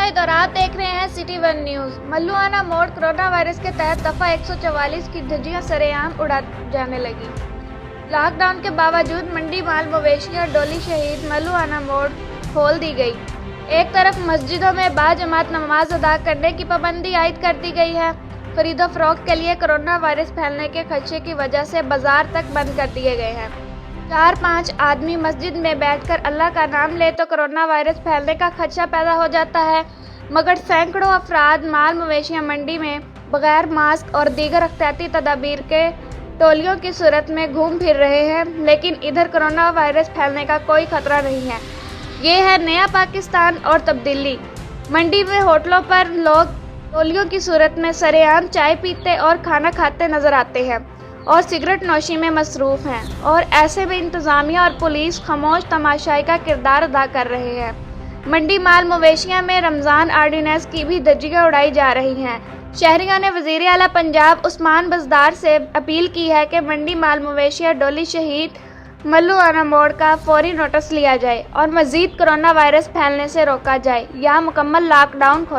इधर आप देख रहे हैं सिटी वन न्यूज। मल्लुआना मोड़ कोरोना वायरस के तहत दफा 144 की धज्जियां सरेआम उड़ा जाने लगी। लॉकडाउन के बावजूद मंडी माल मवेशियां डोली शहीद मल्लुआना मोड़ खोल दी गई। एक तरफ मस्जिदों में बाजमात नमाज अदा करने की पाबंदी आयद कर दी गई है। खरीदो फरोख्त के लिए कोरोना वायरस फैलने के खदशे की वजह से बाजार तक बंद कर दिए गए हैं। 4-5 आदमी मस्जिद में बैठकर अल्लाह का नाम ले तो कोरोना वायरस फैलने का खदशा पैदा हो जाता है, मगर सैकड़ों अफराद माल मवेशियां मंडी में बगैर मास्क और दीगर एहतियाती तदाबीर के टोलियों की सूरत में घूम फिर रहे हैं, लेकिन इधर कोरोना वायरस फैलने का कोई खतरा नहीं है। ये है नया पाकिस्तान और तब्दीली। मंडी में होटलों पर लोग टोलियों की सूरत में सरेआम चाय पीते और खाना खाते नजर आते हैं और सिगरेट नोशी में मसरूफ़ हैं, और ऐसे में इंतज़ामिया और पुलिस खामोश तमाशाई का किरदार अदा कर रहे हैं। मंडी माल मवेशियां में रमज़ान आर्डिनेंस की भी धज्जियां उड़ाई जा रही हैं। शहरियों ने वज़ीर आला पंजाब उस्मान बज़दार से अपील की है कि मंडी माल मवेशियां डोली शहीद मल्लुआना मोड़ का फौरी नोटिस लिया जाए और मज़ीद कोरोना वायरस फैलने से रोका जाए या मुकम्मल लॉकडाउन खोला